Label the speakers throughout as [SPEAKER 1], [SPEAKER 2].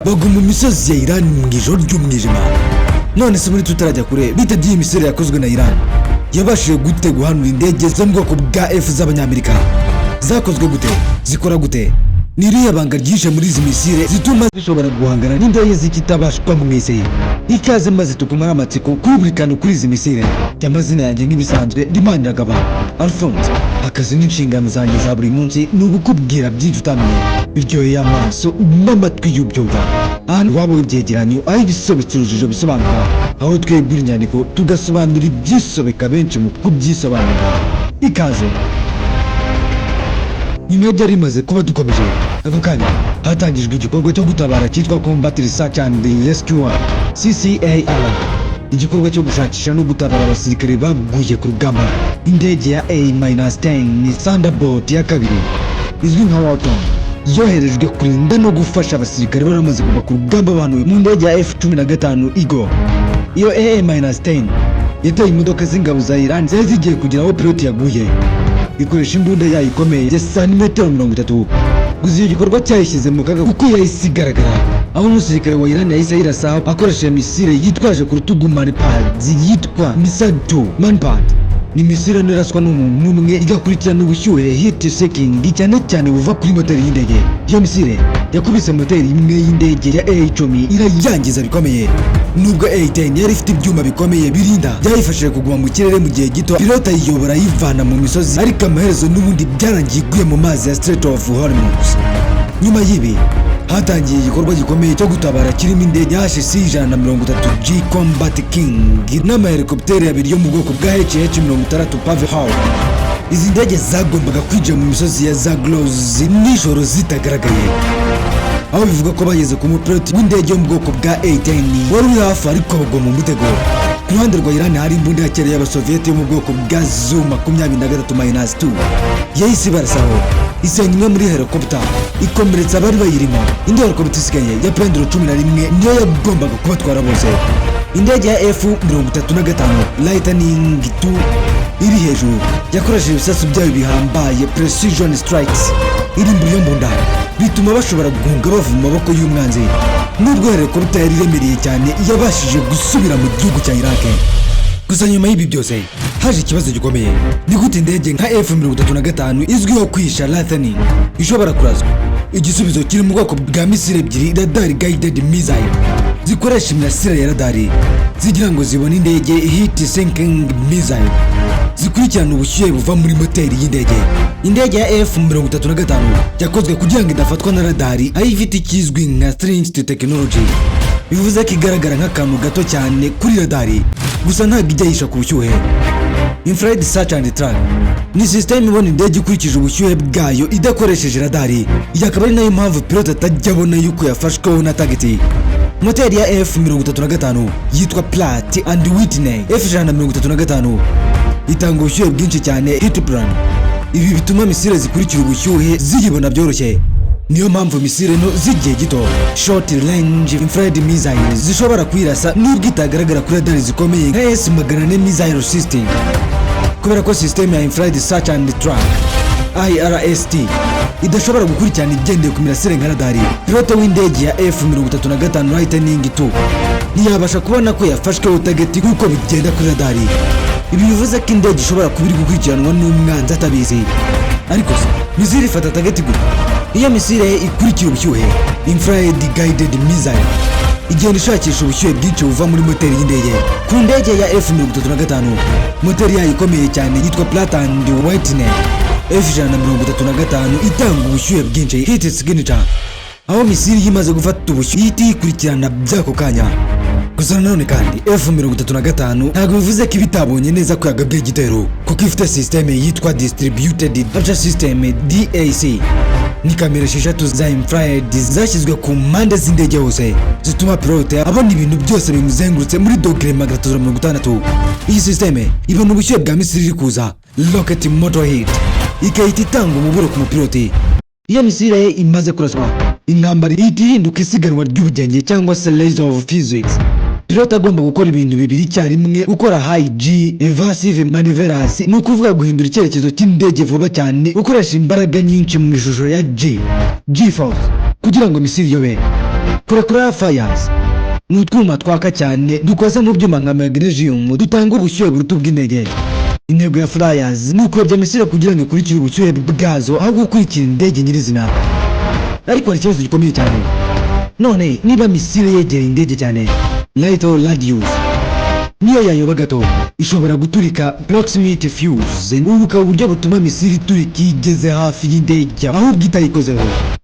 [SPEAKER 1] bagwa mu misozi ya Iran mu ijoro ry'umwijima. None se muri tutarajya kure bita by'iyi misiri yakozwe na Iran yabashije gute guhanura indege zo mu bwoko bwa F z'abanyamerika? Zakozwe gute? Zikora gute? Ni iriya banga ryishe muri izi misire zituma zishobora guhangana n'indege zikitabashwa mu isi? Ikaze maze tukumara amatsiko kuri buri kantu kuri izi misire. Amazina yanjye nk'ibisanzwe Ndimaniragaba Alphonse. Akazi n'inshingano zanjye za buri munsi ni ugukubwira byinshi utamenye biryoheye amaso n'amatwi y'ubyumva. Ahantu waba w'ibyegeranyo aho ibisobetse urujijo bisobanuka, aho twebwe inyandiko tugasobanura ibyisobeka benshi mu kubyisobanura. Ikaze. Nyuma byari rimaze kuba dukomeje, ako kanya hatangijwe igikorwa cyo gutabara cyitwa Combat Research and Rescue CCAR. Igikorwa cyo gushakisha no gutabara abasirikare baguye ku rugamba. Indege ya A-10 ni Thunderbolt ya kabiri izwi nka Walton yoherejwe kurinda no gufasha abasirikare baramaze kuva ku rugamba banuwe mu ndege ya F-15 Eagle. Iyo A-10 yateye imodoka z'ingabo za Iran zari zigiye kugira aho piloti yaguye. Ikoresha imbunda yayo ikomeye ya santimetero 30. Gusa iyo gikorwa cyayishyize mu kaga kuko yahise igaragara aho umusirikare wa Iran yahise ayirasa akoresheje misile yitwaje ku rutugu Manpad yitwa Misad-2 Manpad. Ni misile niraswa n'umuntu umwe igakurikirana ubushyuhe heat seeking cyane cyane buva kuri moteri y'indege. Iyo misile yakubise moteri imwe y'indege ya A-10 irayangiza bikomeye. Nubwo A-10 yari ifite ibyuma bikomeye birinda byayifashije kuguma mu kirere mu gihe gito, pilota yiyobora yivana mu misozi, ariko amaherezo n'ubundi byarangiye iguye mu mazi ya Strait of Hormuz. Nyuma y'ibi hatangiye igikorwa gikomeye cyo gutabara kirimo indege ya HC-130G Combat King n'amahelikopteri abiri yo mu bwoko bwa HH-60 Pavehawk. Izi ndege zagombaga kwinjira mu misozi ya Zagros nijoro zitagaragaye, aho bivuga ko bageze ku mupiloti w'indege yo mu bwoko bwa A-10 wari uri hafi ariko bagwa mu mutego. Ku ruhande rwa Iran hari imbunda ya kera y'abasoviyeti yo mu bwoko bwa Zu-23-2 yahise ibarasaho isenya imwe muri helicopter ikomeretsa abari bayirimo. Indi helicopter isigaye ya Pendro 11 niyo yagombaga kubatwara bose. Indege ya F-35 Lightning II iri hejuru yakoresheje ibisasu byayo bihambaye precision strikes iri mbere mbunda bituma bashobora guhunga bava mu maboko y'umwanzi. Nubwo helicopter yari iremereye cyane yabashije gusubira mu gihugu cya Iraq. Gusa nyuma y'ibi byose haje ikibazo gikomeye. Ni gute indege nka F-35 izwiho kwisha Lightning ishobora kurazwa? Igisubizo kiri mu bwoko bwa misile ebyiri radar guided missile zikoresha imirasire ya radari zigira ngo zibone indege heat sinking missile zikurikirana ubushyuhe buva muri moteri y'indege. Indege ya F-35 yakozwe kugira ngo idafatwa na radari, aho ifite ikizwi nka stringed technology, bivuze ko igaragara nk'akantu gato cyane kuri radari gusa ntabwo ijya yisha ku bushyuhe. Infrared search and track ni system ibona indege ikurikije ubushyuhe bwayo idakoresheje radari. Iyi akaba ari nayo mpamvu pilot atajya abona yuko yafashweho na target. Moteri ya F-35 yitwa Pratt and Whitney F-135 itanga ubushyuhe bwinshi cyane heat burn. Ibi bituma misile zikurikira ubushyuhe ziyibona byoroshye. Niyo mpamvu misile no z'igihe gito short range infrared missiles zishobora kwirasa nubwo itagaragara kuri radari zikomeye nka S-400 missile system. Kubera ko system ya infrared search and track IRST idashobora gukurikirana igendeye ku mirasire nka radari, pilote w'indege ya F-35 Lightning II ntiyabasha kubona ko yafashweho target kuko bigenda kuri radari. Ibi bivuze ko indege ishobora kuba iri gukurikiranwa n'umwanzi atabizi. Ariko misile ifata target gute? Iyo misile ikurikira ubushyuhe infrared guided missile igenda ishakisha ubushyuhe bwinshi buva muri moteri y'indege. Ku ndege ya F-35 moteri yayo ikomeye cyane yitwa Pratt and Whitney F-135 itanga ubushyuhe bwinshi heat signature, aho misile yimaze gufata ubushyuhe ihita ikurikirana by'ako kanya. Gusa nanone kandi F-35 ntabwo bivuze ko ibitabonye neza ko yagabwe igitero, kuko ifite system yitwa Distributed Aperture System DAC. Ni kamera 6 za infrared zashyizwe ku mpande z'indege hose zituma pilote abona ibintu byose bimuzengurutse muri dogere 360. Iyi system ibona ubushyuhe bwa misile iri kuza rocket motor heat ikahita itanga umuburo ku mupilote. Iyo misile imaze kuraswa intambara ihita ihinduka isiganwa ry'ubugenge cyangwa se race of physics. Pilote agomba gukora ibintu bibiri icyarimwe: gukora high G evasive maneuverance, ni ukuvuga guhindura icyerekezo cy'indege vuba cyane ukoresha imbaraga nyinshi mu ishusho ya G force kugira ngo misile yobe. Kurakura fires ni utwuma twaka cyane dukoze mu byuma nka magnesium dutanga ubushyuhe buruta bw'indege. Intego ya flyers ni ukuyobya misile kugira ngo ikurikire ubushyuhe bwazo aho gukurikira indege nyirizina. Ariko hari ikibazo gikomeye cyane. None niba misile yegera indege cyane, light or radius, niyo yayoba gato ishobora guturika. Proximity fuse ni ubukaba uburyo butuma misile iturika igeze hafi y'indege ahubwo itayikozeho.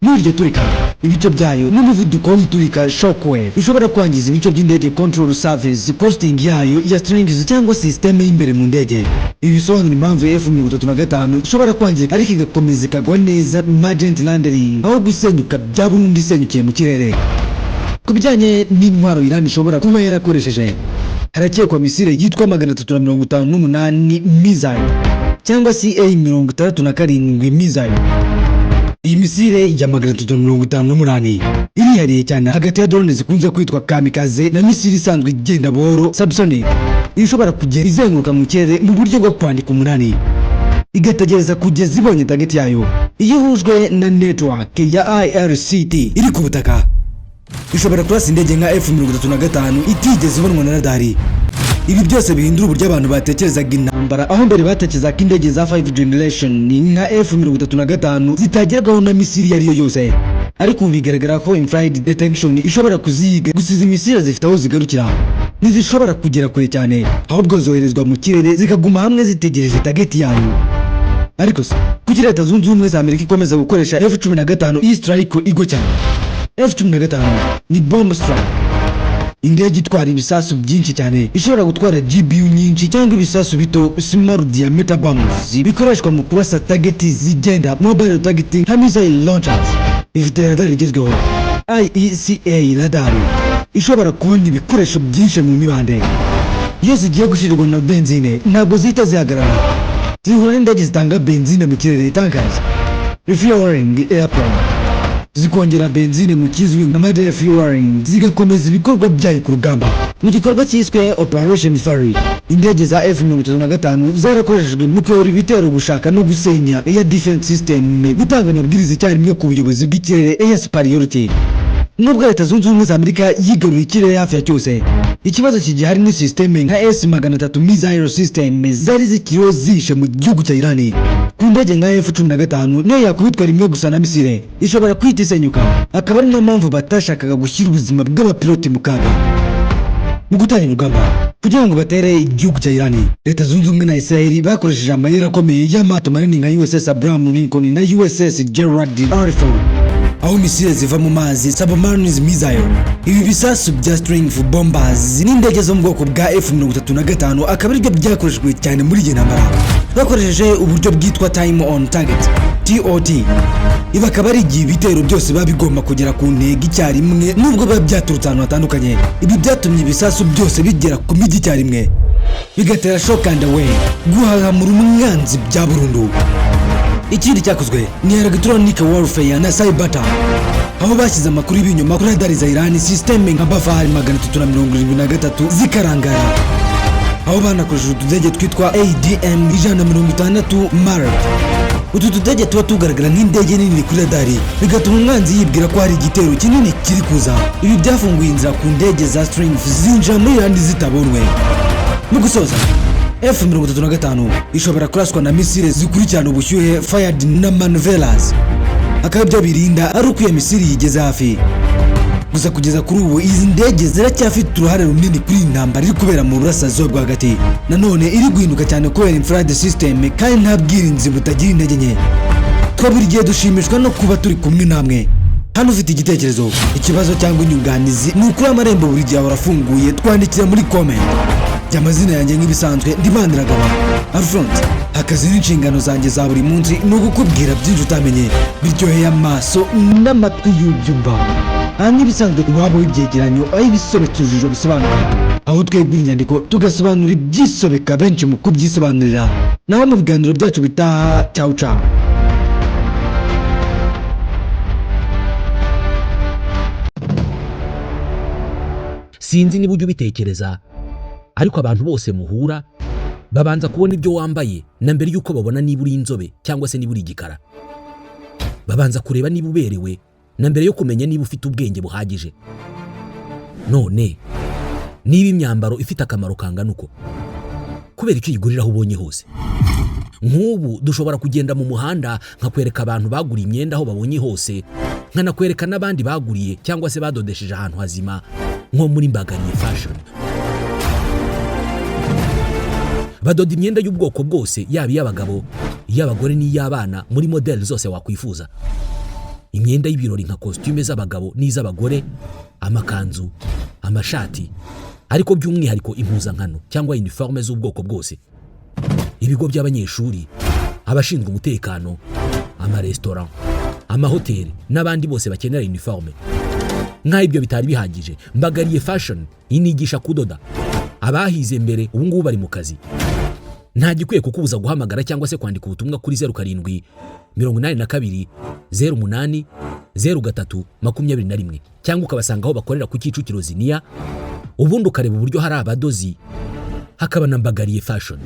[SPEAKER 1] Muri iryo turika ibice byayo n'umuvuduko w'iturika shockwave ishobora kwangiza ibice by'indege, control surface, posting yayo ya strings cyangwa systeme y'imbere mu ndege. Ibi bisobanura impamvu F-35 ishobora kwangirika ariko igakomeza ikagwa neza emergent landing aho gusenyuka bya burundu isenyukiye mu kirere. Ku bijyanye n'intwaro Iran ishobora kuba yarakoresheje, harakekwa misile yitwa 358 missile cyangwa CA-67 missile. Iyi misile ya 358 irihariye cyane hagati ya drone zikunze kwitwa kamikaze na misile isanzwe igenda buhoro subsonic. Ishobora kugera izenguruka mu kirere mu buryo bwo kwandika umunani, igategereza kugeza ibonye target yayo. Iyo ihujwe na network ya IRCT iri ku butaka, ishobora kurasa indege nka F-35 itigeze ibonwa na radari. Ibi byose bihindura uburyo abantu batekerezaga intambara, aho mbere batekerezaga indege za 5 generation nka F-35 zitagerwaho na misile iyo ariyo yose. Ariko bigaragara ko infrared detection ishobora kuziga gusiza imisile zifite aho zigarukira, ntizishobora kugera kure cyane ahubwo zoherezwa mu kirere zikaguma hamwe zitegereje target yayo. Ariko kuki Leta Zunze Ubumwe za Amerika ikomeza gukoresha F-15 iyi strike igo cyane? F-15 ni bomb strike, indege itwara ibisasu byinshi cyane, ishobora gutwara GBU nyinshi cyangwa ibisasu bito small diameter bombs bikoreshwa mu kurasa target zigenda mobile targeting nka missile launchers. Ifite radar igezweho IECA radar ishobora kubona ibikoresho byinshi mu mibande. Iyo zigiye gushyirwa na benzine ntabwo zihita zihagarara, zihura n'indege zitanga benzine mu kirere itangaje refueling airplane, zikongera benzine mu kizwi nka mother fueling, zigakomeza ibikorwa byayo ku rugamba. Mu gikorwa cyiswe Operation Fury, indege za F-35 zarakoreshejwe mu kuyobora ibitero, gushaka no gusenya air defense system, gutanga amabwiriza icyarimwe ku buyobozi bw'ikirere air superiority. Nubwo Leta Zunze Ubumwe za Amerika yigaruriye ikirere hafi ya cyose, ikibazo kigihari ni systeme nka S-300 missile system zari zikiriho zishe mu gihugu cya Iran. Ku ndege nka F-15 niyo yakubitwa rimwe gusa na misile ishobora kwita isenyuka, akaba ari niyo mpamvu batashakaga gushyira ubuzima bw'abapiloti mu kaga. Mu gutangira urugamba kugira ngo batere igihugu cya Iran, Leta Zunze Ubumwe na Israel bakoresheje amayeri akomeye y'amato manini nka USS Abraham Lincoln na USS Gerald R. Ford, aho misile ziva mu mazi submarine missile. Ibi bisasu bya string bombers n'indege zo mu bwoko bwa F-35 akaba aribyo byakoreshejwe cyane muri iyi ntambara, bakoresheje uburyo bwitwa time on target TOT. Ibi akaba ari igihe ibitero byose biba bigomba kugera ku ntego icyarimwe nubwo biba byaturutse ahantu hatandukanye. Ibi byatumye ibisasu byose bigera ku migi icyarimwe, bigatera shock and away, guhahamura umwanzi bya burundu. Ikindi cyakozwe ni electronic warfare na cyber attack, aho bashyize amakuru y'ibinyoma kuri radari za Iran systeme nka Bafar 373 zikarangara, aho banakoresheje utudege twitwa ADM 160 Mark. Utu tudege tuba tugaragara nk'indege nini kuri radari, bigatuma umwanzi yibwira ko hari igitero kinini kiri kuza. Ibi byafunguye inzira ku ndege za Strings zinjira muri Iran zitabonwe. Mu gusoza, F-35 ishobora kuraswa na misile zikurikirana ubushyuhe fired na maneuverers, akaba byo birinda ari uko iyo misile yigeze hafi. Gusa kugeza kuri ubu izi ndege ziracyafite uruhare runini kuri iyi ntambara iri kubera mu burasirazuba bwo hagati. Nanone iri guhinduka cyane kubera infrared system kandi nta bwirinzi butagira intege nke. Buri gihe dushimishwa no kuba turi kumwe namwe. Hano ufite igitekerezo, ikibazo cyangwa inyunganizi, ni ukuri amarembo buri gihe ahora afunguye, twandikira muri comment. Amazina yanjye nk'ibisanzwe Ndimaniragaba Alfront. Akazi n'inshingano zanjye za buri munsi ni ugukubwira byinshi utamenye biryoheye amaso n'amatwi y'ubyumva. Nk'ibisanzwe waba w'ibyegeranyo aho ibisobekejwe bisobanura, aho twebwe inyandiko tugasobanura ibyisobeka benshi mu kubyisobanurira. Naho mu biganiro byacu bitaha, ciao ciao.
[SPEAKER 2] Sinzi niba ujya ubitekereza, ariko abantu bose muhura babanza kubona ibyo wambaye na mbere yuko babona niba uri inzobe cyangwa se niba uri igikara. Babanza kureba niba uberewe na mbere yo kumenya niba ufite ubwenge buhagije. None niba imyambaro ifite akamaro kangana uko, kubera icyo uyigurira aho ubonye hose? Nk'ubu dushobora kugenda mu muhanda nkakwereka abantu baguriye imyenda aho babonye hose, nkanakwereka n'abandi baguriye cyangwa se badodesheje ahantu hazima nko muri Mbagariye Fashion. Badoda imyenda y'ubwoko bwose, yaba iy'abagabo, iy'abagore n'iy'abana, muri modeli zose wakwifuza. Imyenda y'ibirori nka costume z'abagabo n'iz'abagore, amakanzu, amashati, ariko by'umwihariko impuzankano cyangwa uniforme z'ubwoko bwose. Ibigo by'abanyeshuri, abashinzwe umutekano, amaresitora, amahoteli n'abandi bose bakenera uniforme. Nk'aho ibyo bitari bihagije, Mbagariye Fashion inigisha kudoda. Abahize mbere ubu ngubu bari mu kazi. Nta gikwiye kukubuza guhamagara cyangwa se kwandika ubutumwa kuri 0782080321 cyangwa ukabasanga aho bakorera ku Kicukiro Ziniya, ubundi ukareba uburyo hari abadozi, hakaba na Mbagariye Fashion.